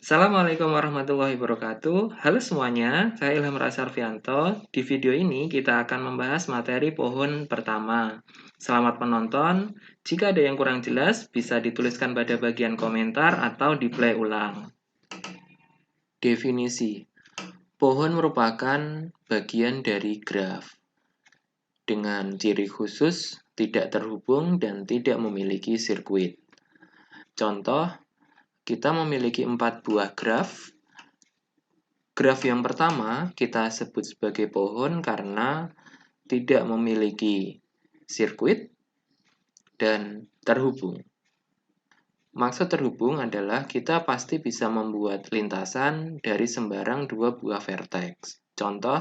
Assalamualaikum warahmatullahi wabarakatuh. Halo semuanya, saya Ilham Rasarfianto. Di video ini kita akan membahas materi pohon pertama. Selamat menonton. Jika ada yang kurang jelas, bisa dituliskan pada bagian komentar atau di play ulang. Definisi. Pohon merupakan bagian dari graf dengan ciri khusus, tidak terhubung, dan tidak memiliki sirkuit. Contoh, kita memiliki 4 buah graf. Graf yang pertama kita sebut sebagai pohon karena tidak memiliki sirkuit dan terhubung. Maksud terhubung adalah kita pasti bisa membuat lintasan dari sembarang 2 buah vertex. Contoh,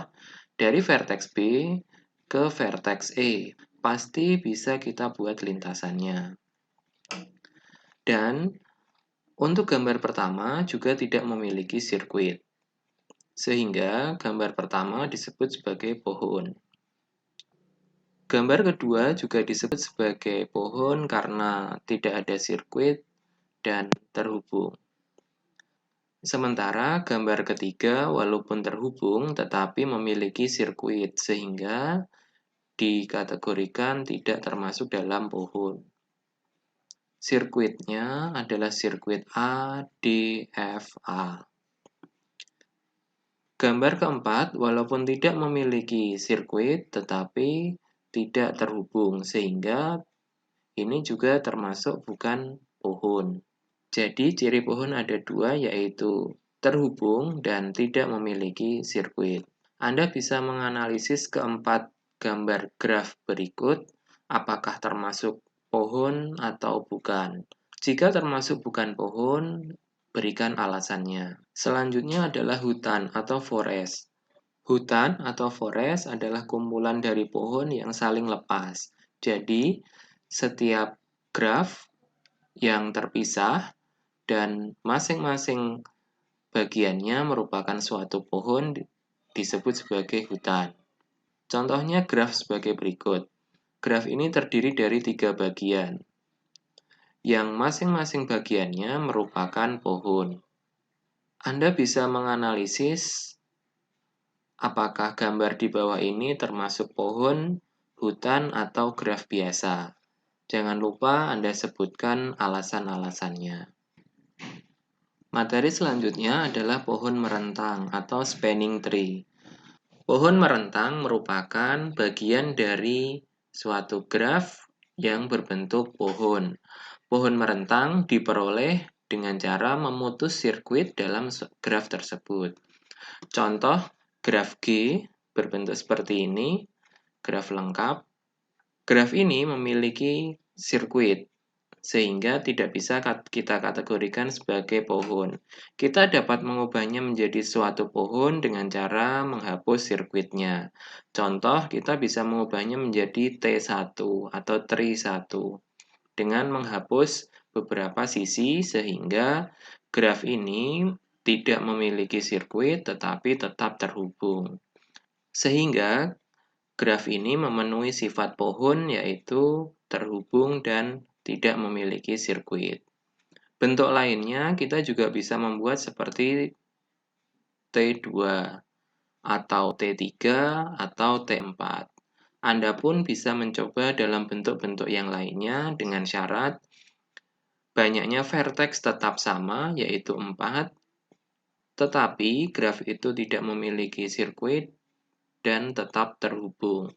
dari vertex B ke vertex E, pasti bisa kita buat lintasannya. Dan untuk gambar pertama juga tidak memiliki sirkuit, sehingga gambar pertama disebut sebagai pohon. Gambar kedua juga disebut sebagai pohon karena tidak ada sirkuit dan terhubung. Sementara gambar ketiga walaupun terhubung tetapi memiliki sirkuit sehingga dikategorikan tidak termasuk dalam pohon. Sirkuitnya adalah sirkuit A, D, F, A. Gambar keempat walaupun tidak memiliki sirkuit tetapi tidak terhubung sehingga ini juga termasuk bukan pohon. Jadi ciri pohon ada dua, yaitu terhubung dan tidak memiliki sirkuit. Anda bisa menganalisis keempat gambar graf berikut, apakah termasuk pohon atau bukan. Jika termasuk bukan pohon, berikan alasannya. Selanjutnya adalah hutan atau forest. Hutan atau forest adalah kumpulan dari pohon yang saling lepas. Jadi, setiap graf yang terpisah dan masing-masing bagiannya merupakan suatu pohon disebut sebagai hutan. Contohnya graf sebagai berikut. Graf ini terdiri dari 3 bagian, yang masing-masing bagiannya merupakan pohon. Anda bisa menganalisis apakah gambar di bawah ini termasuk pohon, hutan, atau graf biasa. Jangan lupa Anda sebutkan alasan-alasannya. Materi selanjutnya adalah pohon merentang atau spanning tree. Pohon merentang merupakan bagian dari suatu graf yang berbentuk pohon. Pohon merentang diperoleh dengan cara memutus sirkuit dalam graf tersebut. Contoh, graf G berbentuk seperti ini, graf lengkap. Graf ini memiliki sirkuit, sehingga tidak bisa kita kategorikan sebagai pohon. Kita dapat mengubahnya menjadi suatu pohon dengan cara menghapus sirkuitnya. Contoh, kita bisa mengubahnya menjadi T1 atau tree 1 dengan menghapus beberapa sisi sehingga graf ini tidak memiliki sirkuit tetapi tetap terhubung. Sehingga graf ini memenuhi sifat pohon yaitu terhubung dan tidak memiliki sirkuit. Bentuk lainnya kita juga bisa membuat seperti T2 atau T3 atau T4. Anda pun bisa mencoba dalam bentuk-bentuk yang lainnya dengan syarat banyaknya vertex tetap sama yaitu 4, tetapi graf itu tidak memiliki sirkuit dan tetap terhubung.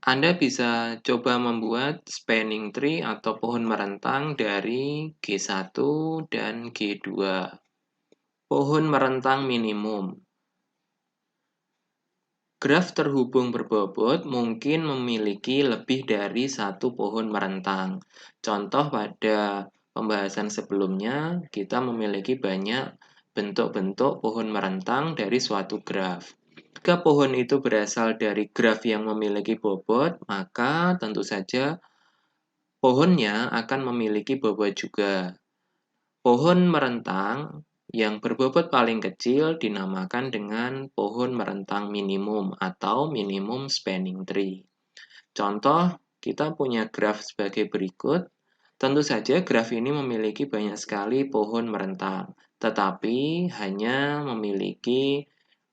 Anda bisa coba membuat spanning tree atau pohon merentang dari G1 dan G2. Pohon merentang minimum. Graf terhubung berbobot mungkin memiliki lebih dari satu pohon merentang. Contoh pada pembahasan sebelumnya, kita memiliki banyak bentuk-bentuk pohon merentang dari suatu graf. Jika pohon itu berasal dari graf yang memiliki bobot, maka tentu saja pohonnya akan memiliki bobot juga. Pohon merentang yang berbobot paling kecil dinamakan dengan pohon merentang minimum atau minimum spanning tree. Contoh, kita punya graf sebagai berikut, Tentu saja graf ini memiliki banyak sekali pohon merentang, tetapi hanya memiliki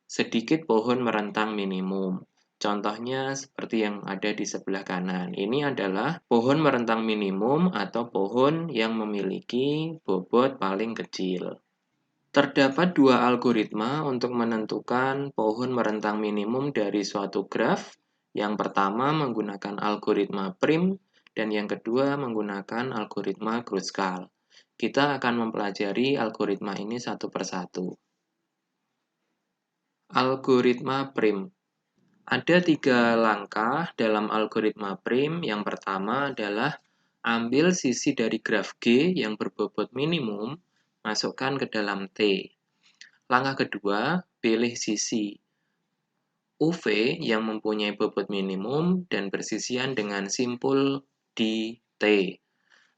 sedikit pohon merentang minimum. Contohnya seperti yang ada di sebelah kanan. Ini adalah pohon merentang minimum atau pohon yang memiliki bobot paling kecil. Terdapat dua algoritma untuk menentukan pohon merentang minimum dari suatu graf. Yang pertama menggunakan algoritma prim dan yang kedua menggunakan algoritma Kruskal. Kita akan mempelajari algoritma ini satu persatu. Algoritma prim. Ada 3 langkah dalam algoritma prim. Yang pertama adalah ambil sisi dari graf G yang berbobot minimum, masukkan ke dalam T. Langkah kedua, pilih sisi UV yang mempunyai bobot minimum dan bersisian dengan simpul di T.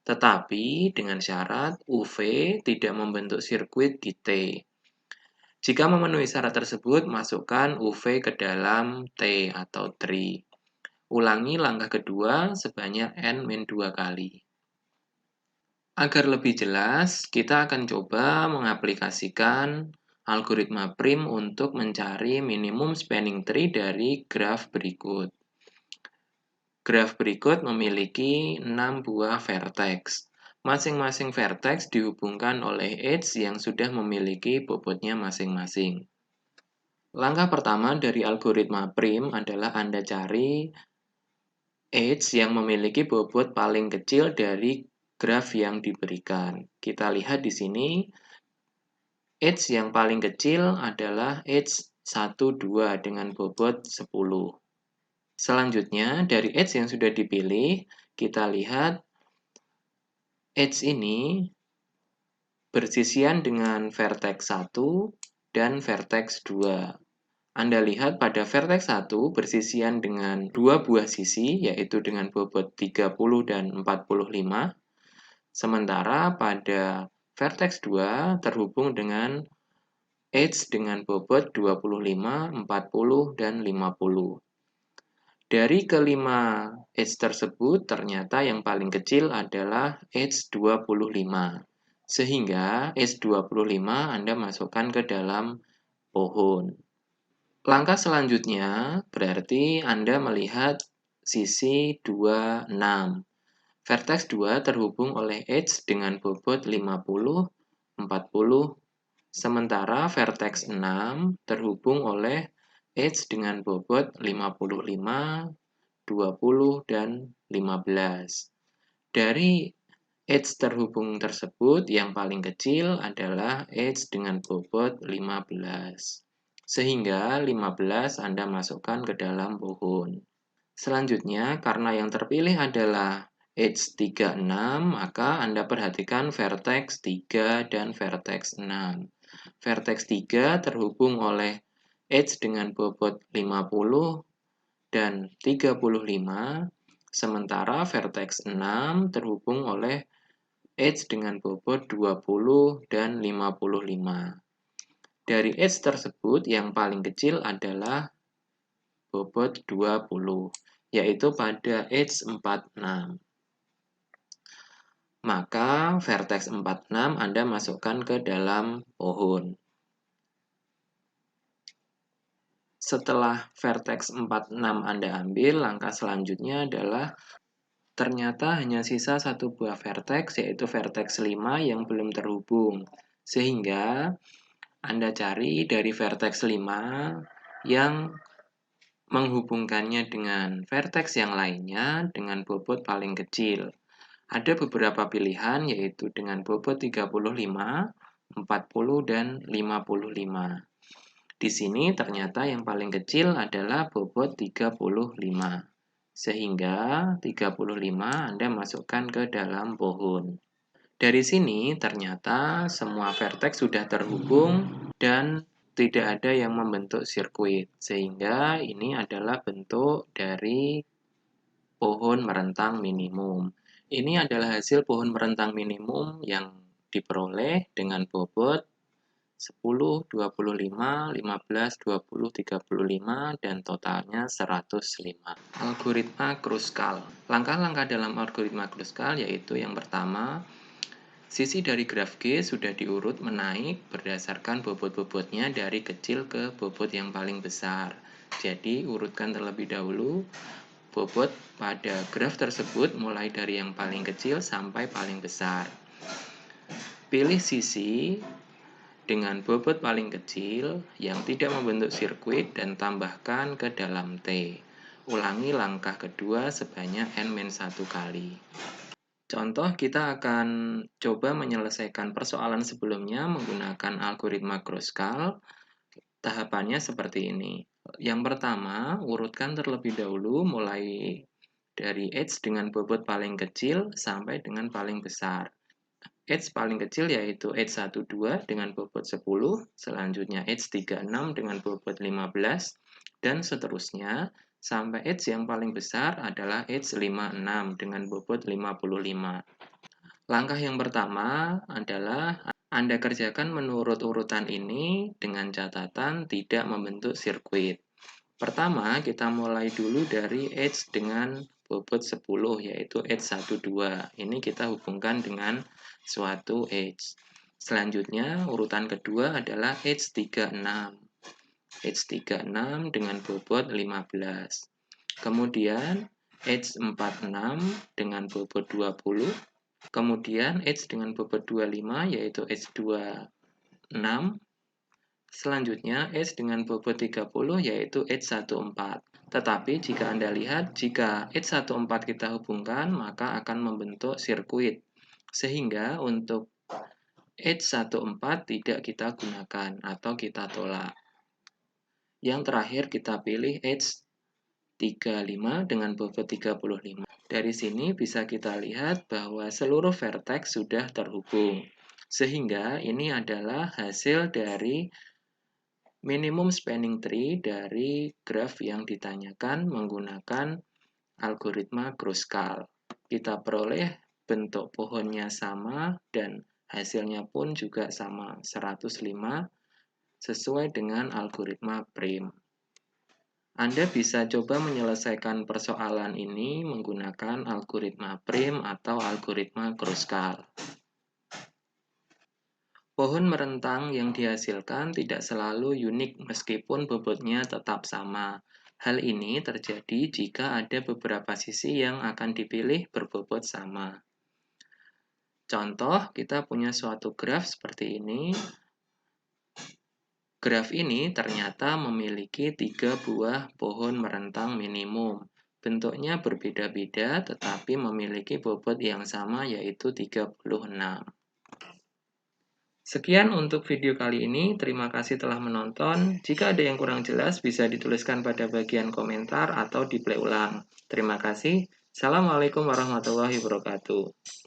Tetapi dengan syarat UV tidak membentuk sirkuit di T. Jika memenuhi syarat tersebut, masukkan UV ke dalam T atau tree. Ulangi langkah kedua sebanyak N-2 kali. Agar lebih jelas, kita akan coba mengaplikasikan algoritma prim untuk mencari minimum spanning tree dari graf berikut. Graf berikut memiliki 6 buah vertex. Masing-masing vertex dihubungkan oleh edge yang sudah memiliki bobotnya masing-masing. Langkah pertama dari algoritma prim adalah Anda cari edge yang memiliki bobot paling kecil dari graf yang diberikan. Kita lihat di sini, edge yang paling kecil adalah edge 1, 2 dengan bobot 10. Selanjutnya, dari edge yang sudah dipilih, kita lihat edge ini bersisian dengan vertex 1 dan vertex 2. Anda lihat pada vertex 1 bersisian dengan 2 buah sisi, yaitu dengan bobot 30 dan 45. Sementara pada vertex 2 terhubung dengan edge dengan bobot 25, 40, dan 50. Dari kelima edge tersebut, ternyata yang paling kecil adalah edge 25. Sehingga edge 25 Anda masukkan ke dalam pohon. Langkah selanjutnya berarti Anda melihat sisi 26. Vertex 2 terhubung oleh edge dengan bobot 50, 40, sementara vertex 6 terhubung oleh edge dengan bobot 55, 20, dan 15. Dari edge terhubung tersebut, yang paling kecil adalah edge dengan bobot 15. Sehingga 15 Anda masukkan ke dalam pohon. Selanjutnya, karena yang terpilih adalah edge 36, maka Anda perhatikan vertex 3 dan vertex 6. Vertex 3 terhubung oleh edge dengan bobot 50 dan 35, sementara vertex 6 terhubung oleh edge dengan bobot 20 dan 55. Dari edge tersebut, yang paling kecil adalah bobot 20, yaitu pada edge 46. Maka vertex 46 Anda masukkan ke dalam pohon. Setelah vertex 46 Anda ambil, langkah selanjutnya adalah ternyata hanya sisa satu buah vertex, yaitu vertex 5 yang belum terhubung. Sehingga Anda cari dari vertex 5 yang menghubungkannya dengan vertex yang lainnya dengan bobot paling kecil. Ada beberapa pilihan, yaitu dengan bobot 35, 40, dan 55. Di sini ternyata yang paling kecil adalah bobot 35. Sehingga 35 Anda masukkan ke dalam pohon. Dari sini ternyata semua vertex sudah terhubung dan tidak ada yang membentuk sirkuit. Sehingga ini adalah bentuk dari pohon merentang minimum. Ini adalah hasil pohon merentang minimum yang diperoleh dengan bobot 10, 25, 15, 20, 35, dan totalnya 105. Algoritma Kruskal. Langkah-langkah dalam algoritma Kruskal yaitu yang pertama, sisi dari graf G sudah diurut menaik berdasarkan bobot-bobotnya dari kecil ke bobot yang paling besar. Jadi, urutkan terlebih dahulu bobot pada graf tersebut mulai dari yang paling kecil sampai paling besar. Pilih sisi dengan bobot paling kecil yang tidak membentuk sirkuit dan tambahkan ke dalam T. Ulangi langkah kedua sebanyak N-1 kali. Contoh, kita akan coba menyelesaikan persoalan sebelumnya menggunakan algoritma Kruskal. Tahapannya seperti ini. Yang pertama, urutkan terlebih dahulu mulai dari H dengan bobot paling kecil sampai dengan paling besar. H paling kecil yaitu H12 dengan bobot 10, selanjutnya H36 dengan bobot 15, dan seterusnya sampai H yang paling besar adalah H56 dengan bobot 55. Langkah yang pertama adalah Anda kerjakan menurut urutan ini dengan catatan tidak membentuk sirkuit. Pertama, kita mulai dulu dari H dengan bobot 10, yaitu H12. Ini kita hubungkan dengan suatu H. Selanjutnya, urutan kedua adalah H36. H36 dengan bobot 15. Kemudian, H46 dengan bobot 20. Kemudian H dengan bobot 25 yaitu H26. Selanjutnya H dengan bobot 30 yaitu H14. Tetapi jika Anda lihat, jika H14 kita hubungkan, maka akan membentuk sirkuit. Sehingga untuk H14 tidak kita gunakan atau kita tolak. Yang terakhir kita pilih H35 dengan bobot 35. Dari sini bisa kita lihat bahwa seluruh vertex sudah terhubung. Sehingga ini adalah hasil dari minimum spanning tree dari graf yang ditanyakan menggunakan algoritma Kruskal. Kita peroleh bentuk pohonnya sama dan hasilnya pun juga sama, 105, sesuai dengan algoritma Prim. Anda bisa coba menyelesaikan persoalan ini menggunakan algoritma Prim atau algoritma Kruskal. Pohon merentang yang dihasilkan tidak selalu unik meskipun bobotnya tetap sama. Hal ini terjadi jika ada beberapa sisi yang akan dipilih berbobot sama. Contoh, kita punya suatu graf seperti ini. Graf ini ternyata memiliki 3 buah pohon merentang minimum. Bentuknya berbeda-beda tetapi memiliki bobot yang sama yaitu 36. Sekian untuk video kali ini, terima kasih telah menonton. Jika ada yang kurang jelas bisa dituliskan pada bagian komentar atau di play ulang. Terima kasih. Assalamualaikum warahmatullahi wabarakatuh.